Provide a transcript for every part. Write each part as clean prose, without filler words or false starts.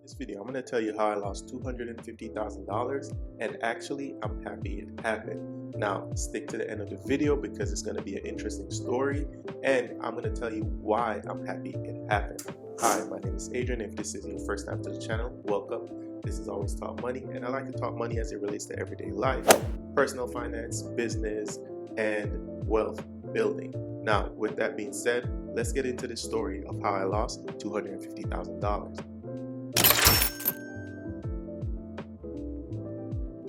This video, I'm going to tell you how I lost $250,000, and actually, I'm happy it happened. Now, stick to the end of the video because it's going to be an interesting story, and I'm going to tell you why I'm happy it happened. Hi, my name is Adrian. If this is your first time to the channel, welcome. This is Always Talk Money, and I like to talk money as it relates to everyday life, personal finance, business, and wealth building. Now, with that being said, let's get into the story of how I lost $250,000.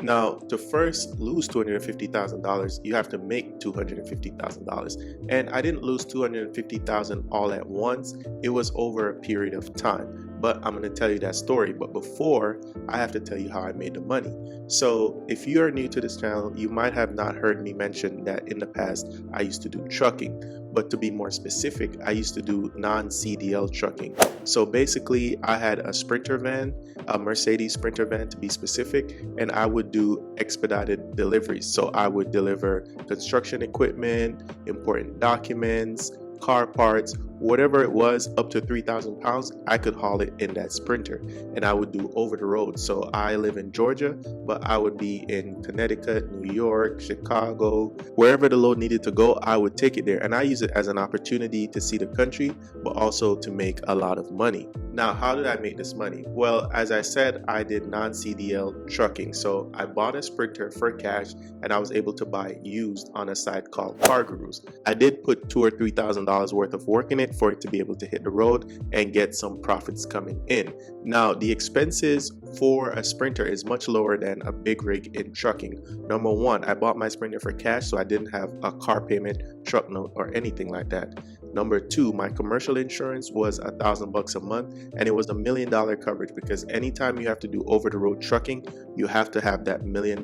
Now, to first lose $250,000, you have to make $250,000. And I didn't lose $250,000 all at once. It was over a period of time. But I'm going to tell you that story. But before, I have to tell you how I made the money. So if you are new to this channel, you might have not heard me mention that in the past, I used to do trucking. But to be more specific, I used to do non-CDL trucking. So basically, I had a Sprinter van, a Mercedes Sprinter van to be specific, and I would do expedited deliveries. So I would deliver construction equipment, important documents, car parts, whatever it was, up to 3,000 pounds, I could haul it in that Sprinter, and I would do over the road. So I live in Georgia, but I would be in Connecticut, New York, Chicago, wherever the load needed to go, I would take it there. And I use it as an opportunity to see the country, but also to make a lot of money. Now, how did I make this money? Well, as I said, I did non-CDL trucking. So I bought a Sprinter for cash, and I was able to buy it used on a site called Car Gurus. I did put $2,000 or $3,000 worth of work in it for it to be able to hit the road and get some profits coming in. Now, the expenses for a Sprinter is much lower than a big rig in trucking. Number one, I bought my Sprinter for cash, so I didn't have a car payment, truck note, or anything like that. Number two, my commercial insurance was $1,000 a month, and it was $1 million coverage because anytime you have to do over-the-road trucking, you have to have that $1 million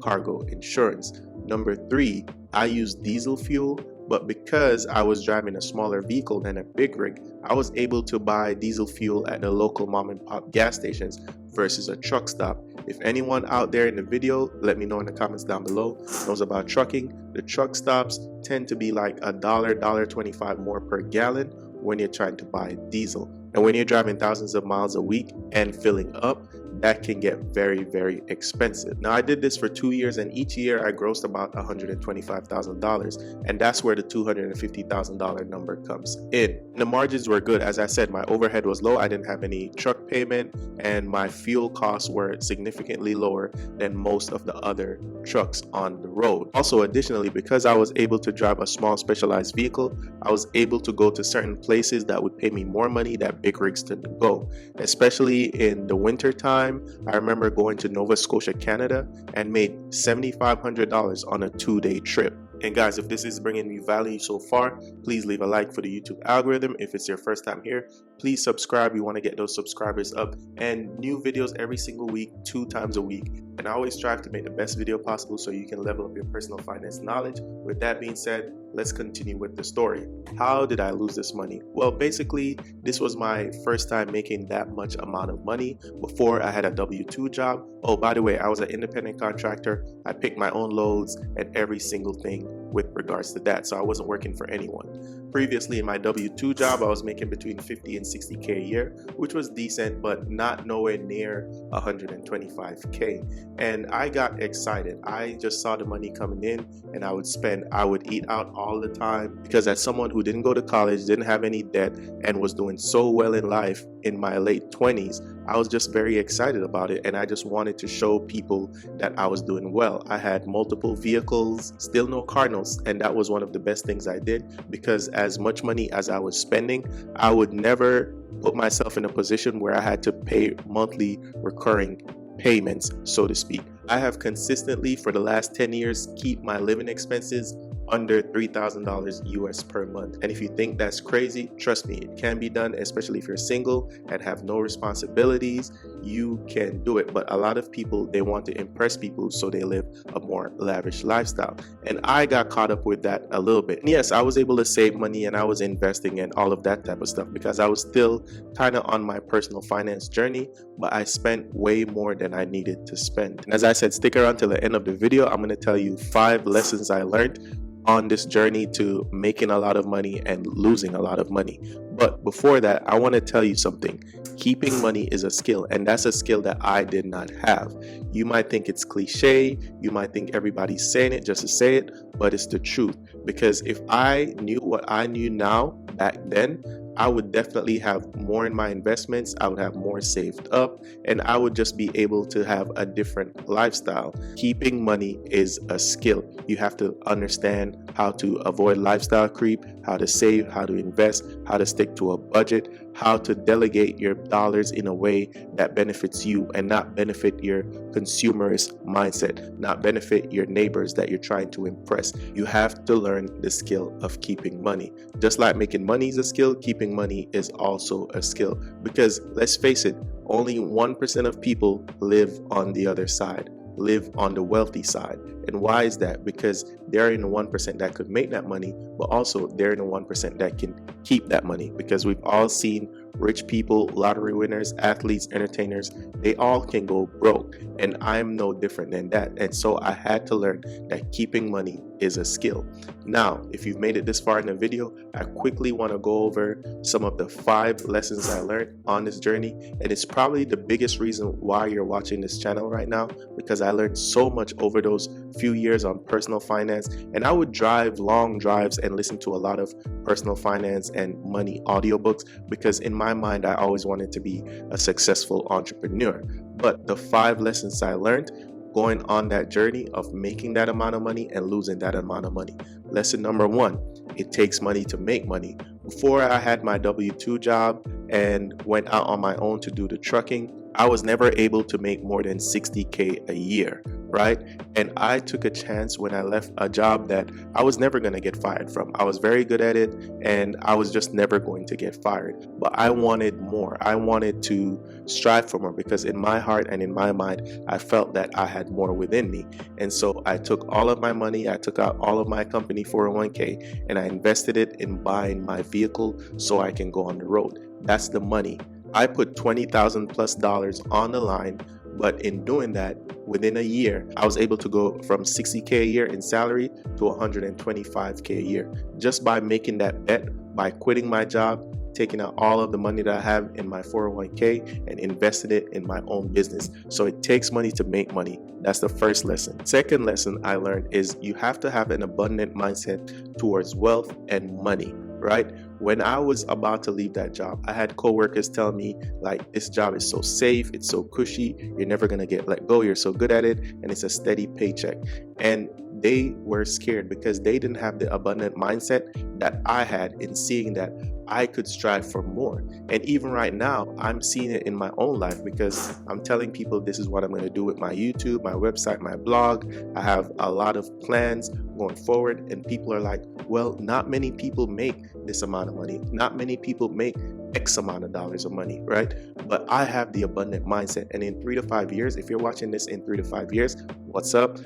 cargo insurance. Number three, I use diesel fuel, but because I was driving a smaller vehicle than a big rig, I was able to buy diesel fuel at the local mom and pop gas stations versus a truck stop. If anyone out there in the video, let me know in the comments down below, knows about trucking. The truck stops tend to be like $1, $1.25 more per gallon when you're trying to buy diesel. And when you're driving thousands of miles a week and filling up, that can get very, very expensive. Now, I did this for 2 years, and each year I grossed about $125,000, and that's where the $250,000 number comes in. The margins were good. As I said, my overhead was low. I didn't have any truck payment, and my fuel costs were significantly lower than most of the other trucks on the road. Also, additionally, because I was able to drive a small specialized vehicle, I was able to go to certain places that would pay me more money that big rigs didn't go, especially in the winter time. I remember going to Nova Scotia, Canada, and made $7,500 on a 2-day trip. And guys, if this is bringing you value so far, please leave a like for the YouTube algorithm. If it's your first time here, please subscribe. We want to get those subscribers up, and new videos every single week, 2 times a week. And I always strive to make the best video possible so you can level up your personal finance knowledge. With that being said, let's continue with the story. How did I lose this money? Well, basically, this was my first time making that much amount of money. Before, I had a W-2 job. Oh, by the way, I was an independent contractor. I picked my own loads and every single thing with regards to that. So I wasn't working for anyone. Previously, in my W-2 job, I was making between 50 and 60K a year, which was decent, but not nowhere near 125K. And I got excited. I just saw the money coming in, and I would eat out all the time, because as someone who didn't go to college, didn't have any debt, and was doing so well in life in my late 20s, I was just very excited about it, and I just wanted to show people that I was doing well. I had multiple vehicles, still no car notes, and that was one of the best things I did, because as much money as I was spending, I would never put myself in a position where I had to pay monthly recurring payments, so to speak. I have consistently for the last 10 years keep my living expenses under $3,000 US per month. And if you think that's crazy, trust me, it can be done, especially if you're single and have no responsibilities. You can do it. But a lot of people, they want to impress people, so they live a more lavish lifestyle. And I got caught up with that a little bit. And yes, I was able to save money, and I was investing in all of that type of stuff because I was still kind of on my personal finance journey, but I spent way more than I needed to spend. And as I said, stick around till the end of the video. I'm going to tell you 5 lessons I learned on this journey to making a lot of money and losing a lot of money. But before that, I want to tell you something. Keeping money is a skill, and that's a skill that I did not have. You might think it's cliche, you might think everybody's saying it just to say it, but it's the truth. Because if I knew what I knew now back then, I would definitely have more in my investments, I would have more saved up, and I would just be able to have a different lifestyle. Keeping money is a skill. You have to understand how to avoid lifestyle creep, how to save, how to invest, how to stick to a budget, how to delegate your dollars in a way that benefits you and not benefit your consumerist mindset, not benefit your neighbors that you're trying to impress. You have to learn the skill of keeping money. Just like making money is a skill, keeping money is also a skill. Because let's face it, only 1% of people live on the other side, live on the wealthy side. And why is that? Because they're in the 1% that could make that money, but also they're in the 1% that can keep that money. Because we've all seen rich people, lottery winners, athletes, entertainers, they all can go broke. And I'm no different than that. And so I had to learn that keeping money is a skill. Now, if you've made it this far in the video, I quickly want to go over some of the 5 lessons I learned on this journey. And it's probably the biggest reason why you're watching this channel right now, because I learned so much over those few years on personal finance. And I would drive long drives and listen to a lot of personal finance and money audiobooks, because in my mind, I always wanted to be a successful entrepreneur. But the 5 lessons I learned going on that journey of making that amount of money and losing that amount of money. Lesson number 1, it takes money to make money. Before I had my W-2 job and went out on my own to do the trucking, I was never able to make more than $60K a year, right? And I took a chance when I left a job that I was never going to get fired from. I was very good at it and I was just never going to get fired. But I wanted more. I wanted to strive for more, because in my heart and in my mind, I felt that I had more within me. And so I took all of my money, I took out all of my company 401k, and I invested it in buying my vehicle so I can go on the road. That's the money. I put $20,000+ on the line, but in doing that, within a year, I was able to go from $60K a year in salary to $125K a year, just by making that bet, by quitting my job, taking out all of the money that I have in my 401k and invested it in my own business. So it takes money to make money. That's the first lesson. Second lesson I learned is you have to have an abundant mindset towards wealth and money, right? When I was about to leave that job, I had coworkers tell me, like, this job is so safe, it's so cushy, you're never gonna get let go, you're so good at it, and it's a steady paycheck. And they were scared because they didn't have the abundant mindset that I had in seeing that I could strive for more. And even right now, I'm seeing it in my own life, because I'm telling people this is what I'm going to do with my YouTube, my website, my blog. I have a lot of plans going forward, and people are like, well, not many people make this amount of money. Not many people make X amount of dollars of money, right? But I have the abundant mindset. And in 3 to 5 years, if you're watching this in 3 to 5 years, what's up?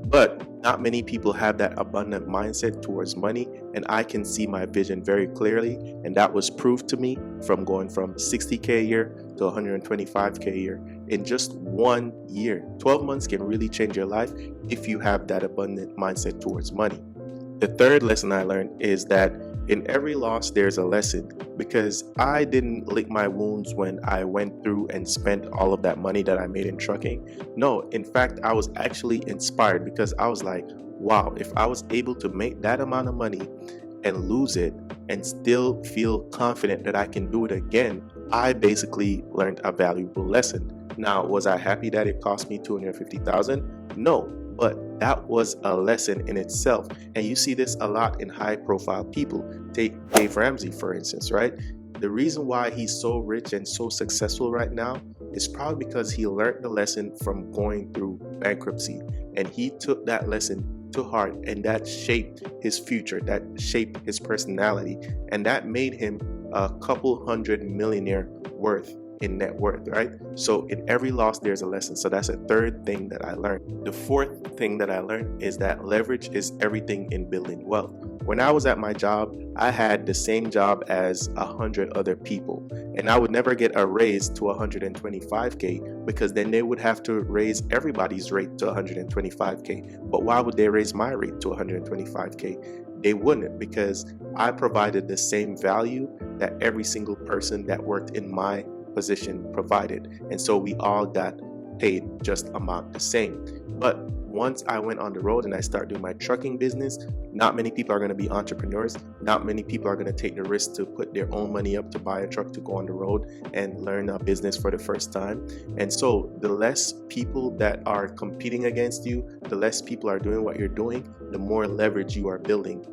But not many people have that abundant mindset towards money, and I can see my vision very clearly, and that was proved to me from going from $60K a year to $125K a year in just 1 year. 12 months can really change your life if you have that abundant mindset towards money. The third lesson I learned is that in every loss, there's a lesson, because I didn't lick my wounds when I went through and spent all of that money that I made in trucking. No, in fact, I was actually inspired, because I was like, wow, if I was able to make that amount of money and lose it and still feel confident that I can do it again, I basically learned a valuable lesson. Now, was I happy that it cost me $250,000? No. But that was a lesson in itself. And you see this a lot in high profile people. Take Dave Ramsey, for instance, right? The reason why he's so rich and so successful right now is probably because he learned the lesson from going through bankruptcy. And he took that lesson to heart, and that shaped his future, that shaped his personality. And that made him a couple hundred millionaire worth in net worth, right? So in every loss, there's a lesson. So that's a third thing that I learned. The fourth thing that I learned is that leverage is everything in building wealth. When I was at my job, I had the same job as 100 other people, and I would never get a raise to 125K because then they would have to raise everybody's rate to 125K. But why would they raise my rate to 125K? They wouldn't, because I provided the same value that every single person that worked in my position provided, and so we all got paid just amount the same. But once I went on the road and I started doing my trucking business, not many people are going to be entrepreneurs. Not many people are going to take the risk to put their own money up to buy a truck to go on the road and learn a business for the first time. And so the less people that are competing against you, the less people are doing what you're doing, the more leverage you are building.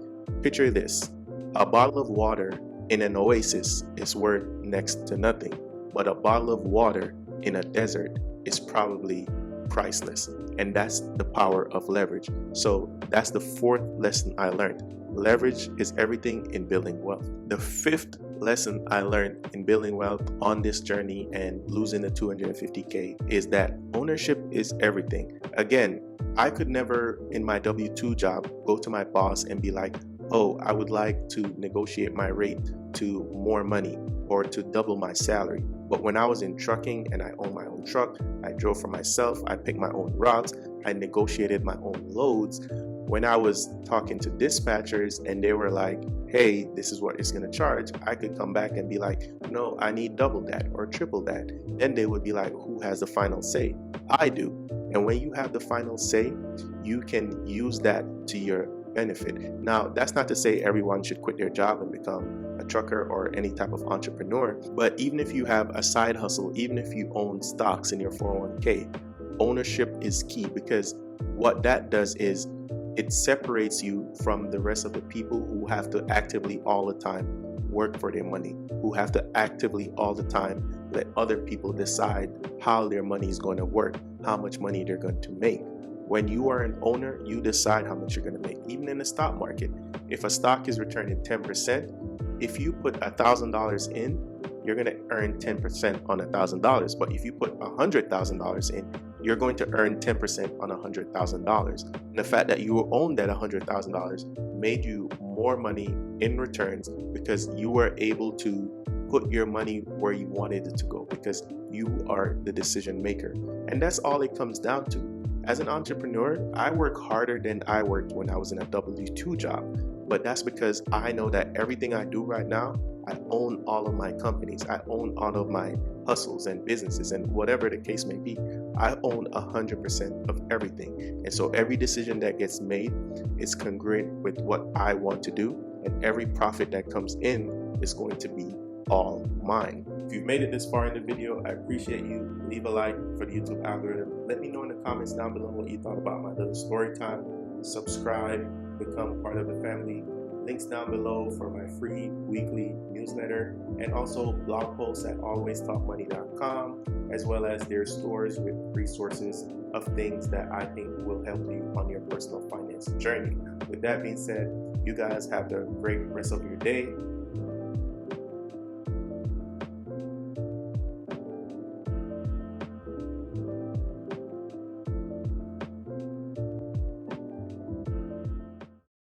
Picture this: a bottle of water in an oasis is worth next to nothing, but a bottle of water in a desert is probably priceless. And that's the power of leverage. So that's the fourth lesson I learned. Leverage is everything in building wealth. The fifth lesson I learned in building wealth on this journey and losing the 250K is that ownership is everything. Again, I could never in my W-2 job go to my boss and be like, oh, I would like to negotiate my rate to more money or to double my salary. But when I was in trucking and I owned my own truck, I drove for myself, I picked my own routes, I negotiated my own loads. When I was talking to dispatchers and they were like, hey, this is what it's going to charge, I could come back and be like, no, I need double that or triple that. Then they would be like, who has the final say? I do. And when you have the final say, you can use that to your benefit. Now, that's not to say everyone should quit their job and become a trucker or any type of entrepreneur, but even if you have a side hustle, even if you own stocks in your 401k, ownership is key, because what that does is it separates you from the rest of the people who have to actively all the time work for their money, who have to actively all the time let other people decide how their money is going to work, how much money they're going to make. When you are an owner, you decide how much you're going to make. Even in the stock market, if a stock is returning 10%, if you put $1,000 in, you're going to earn 10% on $1,000. But if you put $100,000 in, you're going to earn 10% on $100,000. And the fact that you own that $100,000 made you more money in returns because you were able to put your money where you wanted it to go, because you are the decision maker. And that's all it comes down to. As an entrepreneur, I work harder than I worked when I was in a W-2 job, but that's because I know that everything I do right now, I own all of my companies. I own all of my hustles and businesses and whatever the case may be. I own 100% of everything. And so every decision that gets made is congruent with what I want to do, and every profit that comes in is going to be all mine. If you've made it this far in the video, I appreciate you. Leave a like for the YouTube algorithm. Let me know in the comments down below what you thought about my little story time. Subscribe, become part of the family. Links down below for my free weekly newsletter, and also blog posts at alwaystalkmoney.com, as well as their stores with resources of things that I think will help you on your personal finance journey. With that being said, you guys have the great rest of your day.